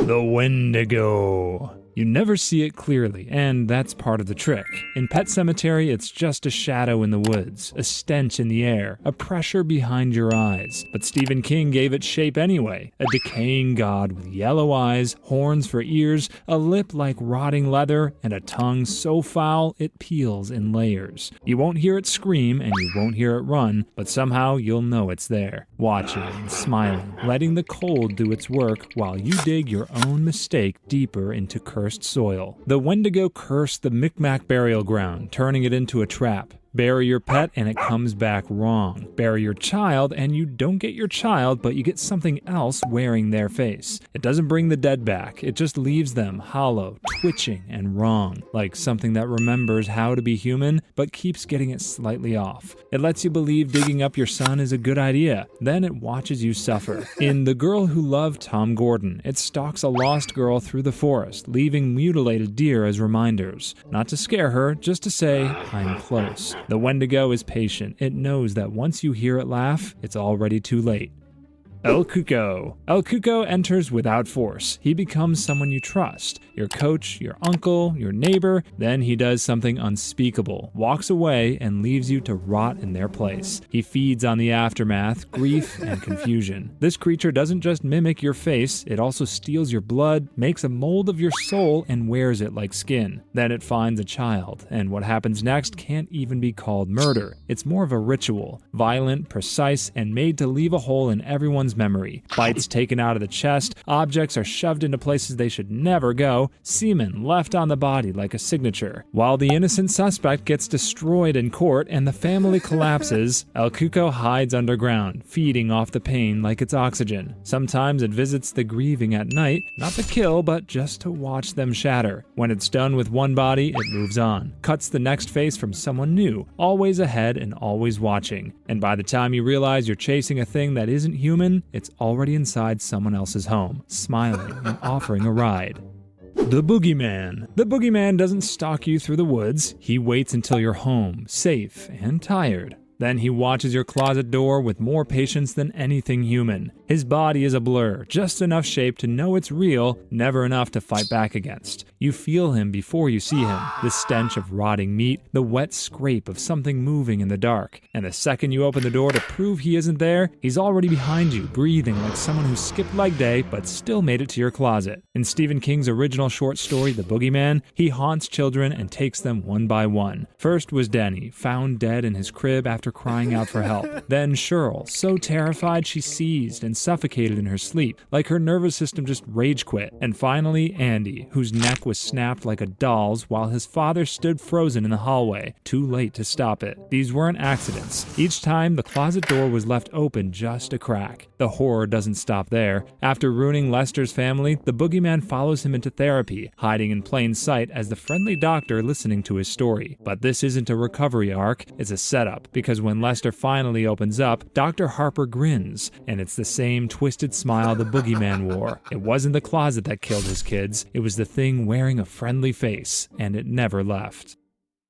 The Wendigo. You never see it clearly, and that's part of the trick. In Pet Sematary, it's just a shadow in the woods, a stench in the air, a pressure behind your eyes. But Stephen King gave it shape anyway. A decaying god with yellow eyes, horns for ears, a lip like rotting leather, and a tongue so foul it peels in layers. You won't hear it scream, and you won't hear it run, but somehow you'll know it's there, watching and smiling, letting the cold do its work while you dig your own mistake deeper into cursed soil. The Wendigo cursed the Micmac burial ground, turning it into a trap. Bury your pet and it comes back wrong. Bury your child and you don't get your child, but you get something else wearing their face. It doesn't bring the dead back, it just leaves them hollow, twitching, and wrong, like something that remembers how to be human, but keeps getting it slightly off. It lets you believe digging up your son is a good idea, then it watches you suffer. In The Girl Who Loved Tom Gordon, it stalks a lost girl through the forest, leaving mutilated deer as reminders. Not to scare her, just to say, I'm close. The Wendigo is patient. It knows that once you hear it laugh, it's already too late. El Cuko. El Cuko enters without force. He becomes someone you trust. Your coach, your uncle, your neighbor. Then he does something unspeakable, walks away, and leaves you to rot in their place. He feeds on the aftermath, grief, and confusion. This creature doesn't just mimic your face, it also steals your blood, makes a mold of your soul, and wears it like skin. Then it finds a child, and what happens next can't even be called murder. It's more of a ritual, violent, precise, and made to leave a hole in everyone's memory. Bites taken out of the chest, objects are shoved into places they should never go, semen left on the body like a signature. While the innocent suspect gets destroyed in court and the family collapses, El Cuko hides underground, feeding off the pain like it's oxygen. Sometimes it visits the grieving at night, not to kill, but just to watch them shatter. When it's done with one body, it moves on, cuts the next face from someone new, always ahead and always watching. And by the time you realize you're chasing a thing that isn't human, it's already inside someone else's home, smiling and offering a ride. The Boogeyman. The Boogeyman doesn't stalk you through the woods. He waits until you're home, safe and tired. Then he watches your closet door with more patience than anything human. His body is a blur, just enough shape to know it's real, never enough to fight back against. You feel him before you see him, the stench of rotting meat, the wet scrape of something moving in the dark. And the second you open the door to prove he isn't there, he's already behind you, breathing like someone who skipped leg day but still made it to your closet. In Stephen King's original short story, The Boogeyman, he haunts children and takes them one by one. First was Denny, found dead in his crib after crying out for help. Then Cheryl, so terrified she seized and suffocated in her sleep, like her nervous system just rage quit. And finally, Andy, whose neck was snapped like a doll's while his father stood frozen in the hallway, too late to stop it. These weren't accidents. Each time, the closet door was left open just a crack. The horror doesn't stop there. After ruining Lester's family, the Boogeyman follows him into therapy, hiding in plain sight as the friendly doctor listening to his story. But this isn't a recovery arc, it's a setup, because when Lester finally opens up, Dr. Harper grins, and it's the same twisted smile the Boogeyman wore. It wasn't the closet that killed his kids, it was the thing wearing a friendly face, and it never left.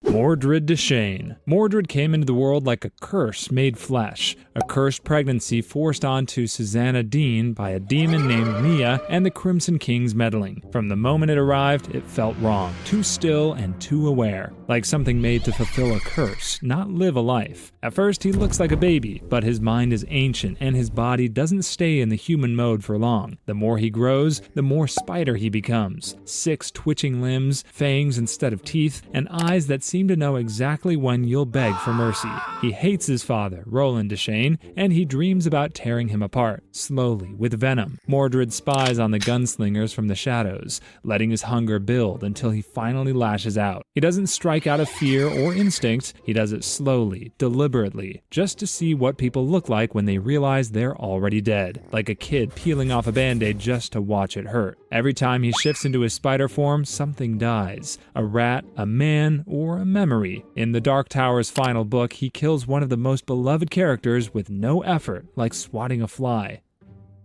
Morrid Deshane. Morrid came into the world like a curse made flesh, a cursed pregnancy forced onto Susanna Dean by a demon named Mia and the Crimson King's meddling. From the moment it arrived, it felt wrong, too still and too aware, like something made to fulfill a curse, not live a life. At first, he looks like a baby, but his mind is ancient and his body doesn't stay in the human mode for long. The more he grows, the more spider he becomes. 6 twitching limbs, fangs instead of teeth, and eyes that seem to know exactly when you'll beg for mercy. He hates his father, Roland Deshane, and he dreams about tearing him apart, slowly, with venom. Morrid spies on the gunslingers from the shadows, letting his hunger build until he finally lashes out. He doesn't strike out of fear or instinct, he does it slowly, deliberately, just to see what people look like when they realize they're already dead, like a kid peeling off a band-aid just to watch it hurt. Every time he shifts into his spider form, something dies. A rat, a man, or a memory. In the Dark Tower's final book, he kills one of the most beloved characters with no effort, like swatting a fly.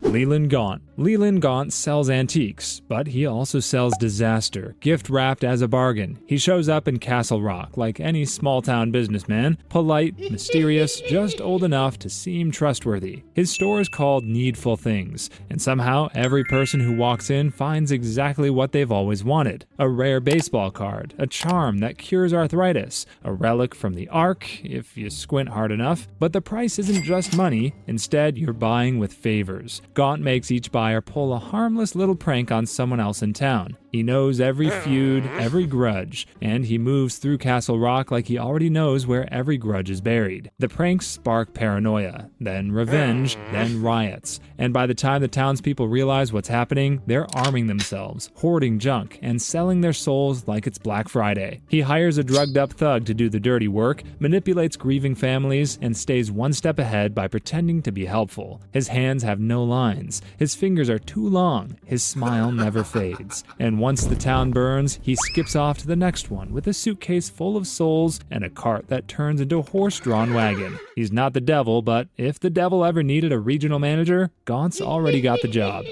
Leland Gaunt. Leland Gaunt sells antiques, but he also sells disaster, gift wrapped as a bargain. He shows up in Castle Rock like any small-town businessman, polite, mysterious, just old enough to seem trustworthy. His store is called Needful Things, and somehow every person who walks in finds exactly what they've always wanted. A rare baseball card, a charm that cures arthritis, a relic from the Ark, if you squint hard enough. But the price isn't just money, instead you're buying with favors. Gaunt makes each buyer pull a harmless little prank on someone else in town. He knows every feud, every grudge, and he moves through Castle Rock like he already knows where every grudge is buried. The pranks spark paranoia, then revenge, then riots, and by the time the townspeople realize what's happening, they're arming themselves, hoarding junk, and selling their souls like it's Black Friday. He hires a drugged-up thug to do the dirty work, manipulates grieving families, and stays one step ahead by pretending to be helpful. His hands have no lines, his fingers are too long, his smile never fades, and once the town burns, he skips off to the next one with a suitcase full of souls and a cart that turns into a horse-drawn wagon. He's not the devil, but if the devil ever needed a regional manager, Gaunt's already got the job.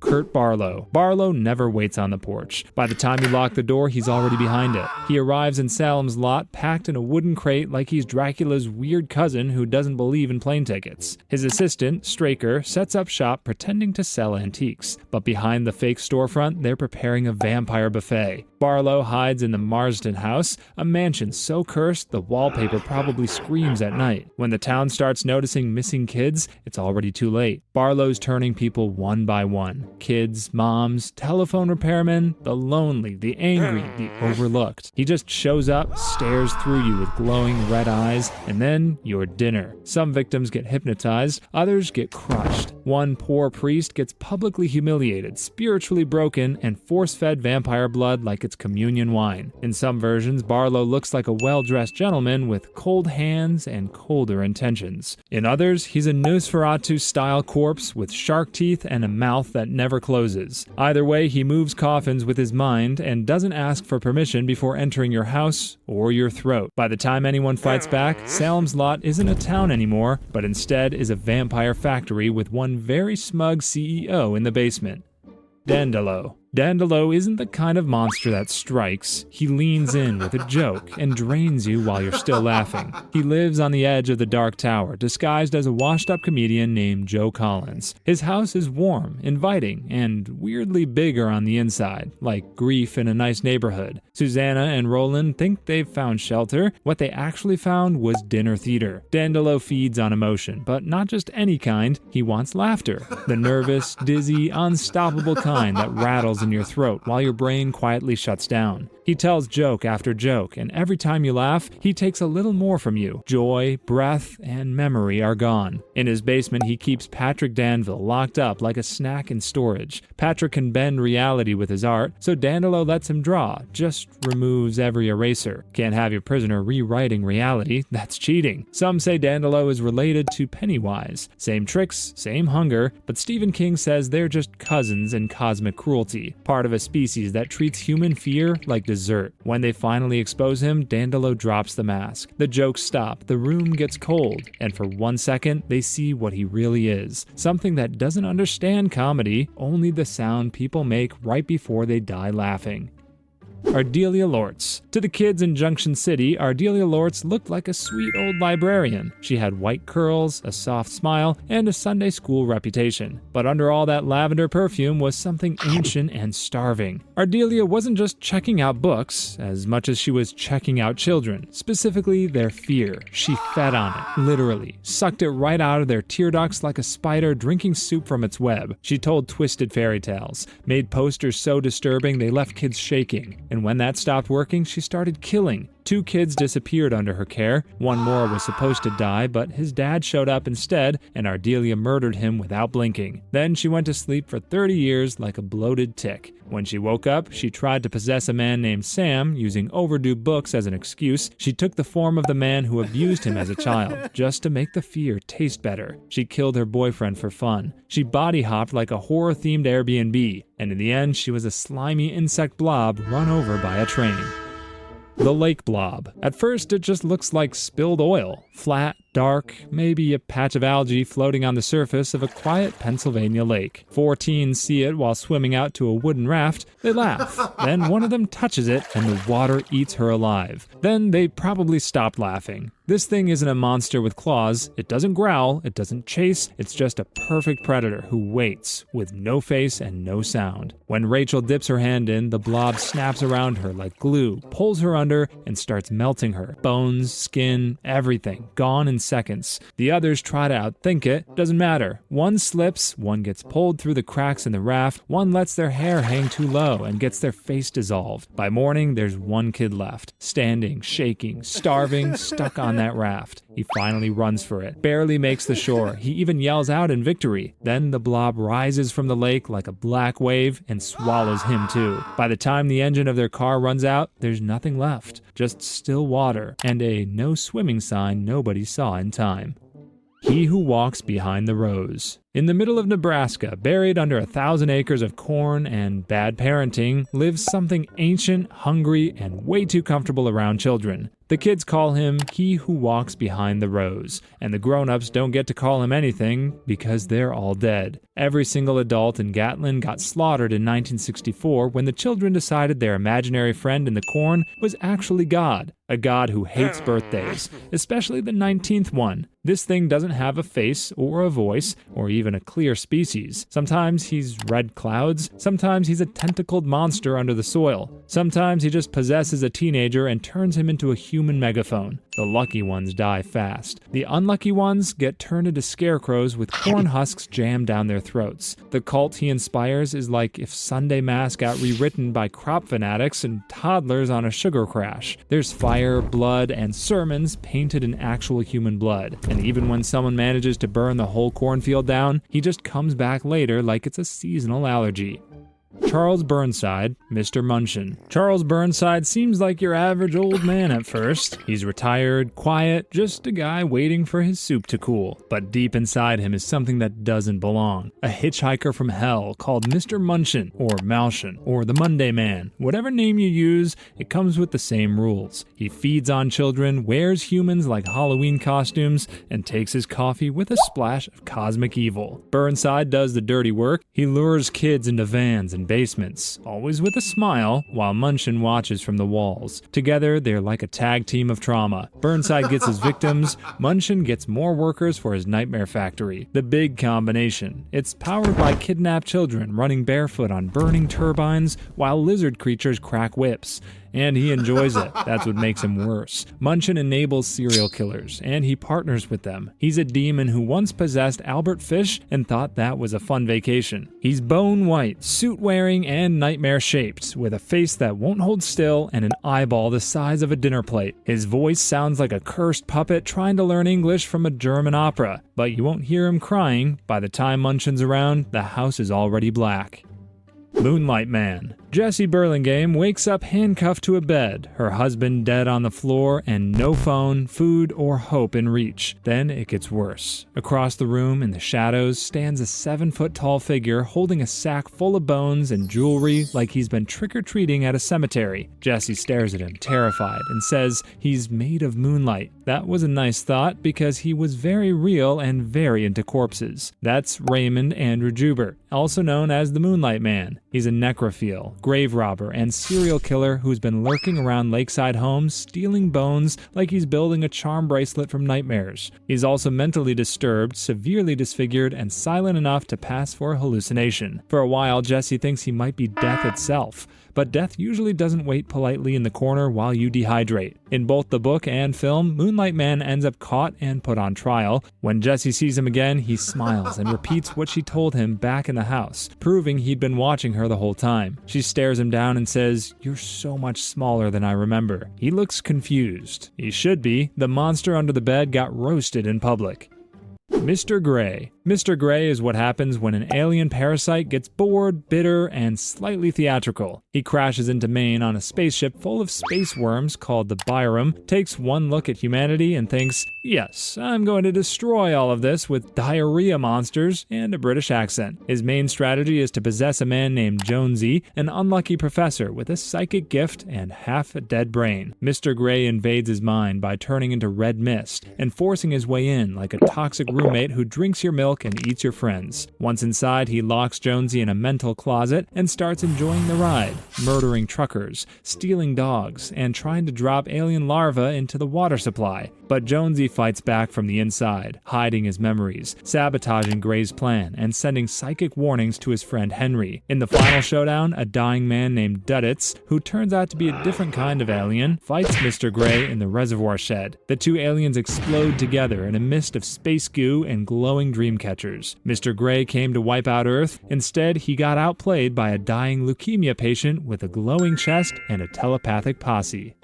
Kurt Barlo. Barlo never waits on the porch. By the time you lock the door, he's already behind it. He arrives in Salem's lot packed in a wooden crate like he's Dracula's weird cousin who doesn't believe in plane tickets. His assistant, Straker, sets up shop pretending to sell antiques, but behind the fake storefront, they're preparing a vampire buffet. Barlo hides in the Marsden house, a mansion so cursed the wallpaper probably screams at night. When the town starts noticing missing kids, it's already too late. Barlo's turning people one by one. Kids, moms, telephone repairmen, the lonely, the angry, the overlooked. He just shows up, stares through you with glowing red eyes, and then your dinner. Some victims get hypnotized, others get crushed. One poor priest gets publicly humiliated, spiritually broken, and force-fed vampire blood like it's communion wine. In some versions, Barlo looks like a well-dressed gentleman with cold hands and colder intentions. In others, he's a Nosferatu-style corpse with shark teeth and a mouth that never closes. Either way, he moves coffins with his mind and doesn't ask for permission before entering your house or your throat. By the time anyone fights back, Salem's Lot isn't a town anymore, but instead is a vampire factory with one very smug CEO in the basement. Dandelo. Dandelo isn't the kind of monster that strikes. He leans in with a joke and drains you while you're still laughing. He lives on the edge of the Dark Tower, disguised as a washed-up comedian named Joe Collins. His house is warm, inviting, and weirdly bigger on the inside, like grief in a nice neighborhood. Susanna and Roland think they've found shelter. What they actually found was dinner theater. Dandelo feeds on emotion, but not just any kind. He wants laughter. The nervous, dizzy, unstoppable kind that rattles in your throat while your brain quietly shuts down. He tells joke after joke, and every time you laugh, he takes a little more from you. Joy, breath, and memory are gone. In his basement, he keeps Patrick Danville locked up like a snack in storage. Patrick can bend reality with his art, so Dandelo lets him draw, just removes every eraser. Can't have your prisoner rewriting reality, that's cheating. Some say Dandelo is related to Pennywise. Same tricks, same hunger, but Stephen King says they're just cousins in cosmic cruelty, part of a species that treats human fear like dessert. When they finally expose him, Dandelo drops the mask. The jokes stop, the room gets cold, and for 1 second, they see what he really is. Something that doesn't understand comedy, only the sound people make right before they die laughing. Ardelia Lortz. To the kids in Junction City, Ardelia Lortz looked like a sweet old librarian. She had white curls, a soft smile, and a Sunday school reputation. But under all that lavender perfume was something ancient and starving. Ardelia wasn't just checking out books, as much as she was checking out children, specifically their fear. She fed on it, literally, sucked it right out of their tear ducts like a spider drinking soup from its web. She told twisted fairy tales, made posters so disturbing they left kids shaking. And when that stopped working, she started killing. 2 kids disappeared under her care. One more was supposed to die, but his dad showed up instead, and Ardelia murdered him without blinking. Then she went to sleep for 30 years like a bloated tick. When she woke up, she tried to possess a man named Sam, using overdue books as an excuse. She took the form of the man who abused him as a child, just to make the fear taste better. She killed her boyfriend for fun. She body hopped like a horror-themed Airbnb, and in the end, she was a slimy insect blob run over by a train. The Lake Blob. At first, it just looks like spilled oil. Flat, Dark, maybe a patch of algae floating on the surface of a quiet Pennsylvania lake. 4 teens see it while swimming out to a wooden raft. They laugh. Then one of them touches it and the water eats her alive. Then they probably stopped laughing. This thing isn't a monster with claws. It doesn't growl, it doesn't chase, it's just a perfect predator who waits, with no face and no sound. When Rachel dips her hand in, the blob snaps around her like glue, pulls her under, and starts melting her. Bones, skin, everything, gone in seconds. The others try to outthink it, doesn't matter. One slips, one gets pulled through the cracks in the raft, one lets their hair hang too low and gets their face dissolved. By morning, there's one kid left, standing, shaking, starving, stuck on that raft. He finally runs for it, barely makes the shore. He even yells out in victory. Then the blob rises from the lake like a black wave and swallows him too. By the time the engine of their car runs out, there's nothing left, just still water and a no swimming sign nobody saw in time. He Who Walks Behind the Rows. In the middle of Nebraska, buried under 1,000 acres of corn and bad parenting, lives something ancient, hungry, and way too comfortable around children. The kids call him He Who Walks Behind the Rows, and the grown-ups don't get to call him anything because they're all dead. Every single adult in Gatlin got slaughtered in 1964 when the children decided their imaginary friend in the corn was actually God, a god who hates birthdays, especially the 19th one. This thing doesn't have a face or a voice or even a clear species. Sometimes he's red clouds, sometimes he's a tentacled monster under the soil. Sometimes he just possesses a teenager and turns him into a human megaphone. The lucky ones die fast. The unlucky ones get turned into scarecrows with corn husks jammed down their throats. The cult he inspires is like if Sunday Mass got rewritten by crop fanatics and toddlers on a sugar crash. There's fire, blood, and sermons painted in actual human blood. And even when someone manages to burn the whole cornfield down, he just comes back later like it's a seasonal allergy. Charles Burnside, Mr. Munchin. Charles Burnside seems like your average old man at first. He's retired, quiet, just a guy waiting for his soup to cool. But deep inside him is something that doesn't belong. A hitchhiker from hell called Mr. Munchin, or Malchin, or the Monday Man. Whatever name you use, it comes with the same rules. He feeds on children, wears humans like Halloween costumes, and takes his coffee with a splash of cosmic evil. Burnside does the dirty work. He lures kids into vans and basements, always with a smile, while Munchin watches from the walls. Together, they're like a tag team of trauma. Burnside gets his victims, Munchin gets more workers for his nightmare factory. The big combination. It's powered by kidnapped children running barefoot on burning turbines while lizard creatures crack whips. And he enjoys it. That's what makes him worse. Munchin enables serial killers, and he partners with them. He's a demon who once possessed Albert Fish and thought that was a fun vacation. He's bone white, suit-wearing, and nightmare-shaped, with a face that won't hold still and an eyeball the size of a dinner plate. His voice sounds like a cursed puppet trying to learn English from a German opera, but you won't hear him crying. By the time Munchin's around, the house is already black. Moonlight Man. Jessie Burlingame wakes up handcuffed to a bed, her husband dead on the floor, and no phone, food, or hope in reach. Then it gets worse. Across the room, in the shadows, stands a 7-foot-tall figure holding a sack full of bones and jewelry like he's been trick-or-treating at a cemetery. Jessie stares at him, terrified, and says he's made of moonlight. That was a nice thought because he was very real and very into corpses. That's Raymond Andrew Joubert, also known as the Moonlight Man. He's a necrophile, grave robber, and serial killer who's been lurking around lakeside homes, stealing bones like he's building a charm bracelet from nightmares. He's also mentally disturbed, severely disfigured, and silent enough to pass for a hallucination. For a while, Jessie thinks he might be death itself, but death usually doesn't wait politely in the corner while you dehydrate. In both the book and film, Moonlight Man ends up caught and put on trial. When Jessie sees him again, he smiles and repeats what she told him back in the house, proving he'd been watching her the whole time. She stares him down and says, "You're so much smaller than I remember." He looks confused. He should be. The monster under the bed got roasted in public. Mr. Gray. Mr. Gray is what happens when an alien parasite gets bored, bitter, and slightly theatrical. He crashes into Maine on a spaceship full of space worms called the Byram, takes one look at humanity and thinks, yes, I'm going to destroy all of this with diarrhea monsters and a British accent. His main strategy is to possess a man named Jonesy, an unlucky professor with a psychic gift and half a dead brain. Mr. Gray invades his mind by turning into red mist and forcing his way in like a toxic roommate who drinks your milk and eats your friends. Once inside, he locks Jonesy in a mental closet and starts enjoying the ride, murdering truckers, stealing dogs, and trying to drop alien larvae into the water supply. But Jonesy fights back from the inside, hiding his memories, sabotaging Gray's plan, and sending psychic warnings to his friend Henry. In the final showdown, a dying man named Duddits, who turns out to be a different kind of alien, fights Mr. Gray in the reservoir shed. The two aliens explode together in a mist of space goo and glowing dream catchers. Mr. Gray came to wipe out Earth. Instead, he got outplayed by a dying leukemia patient with a glowing chest and a telepathic posse.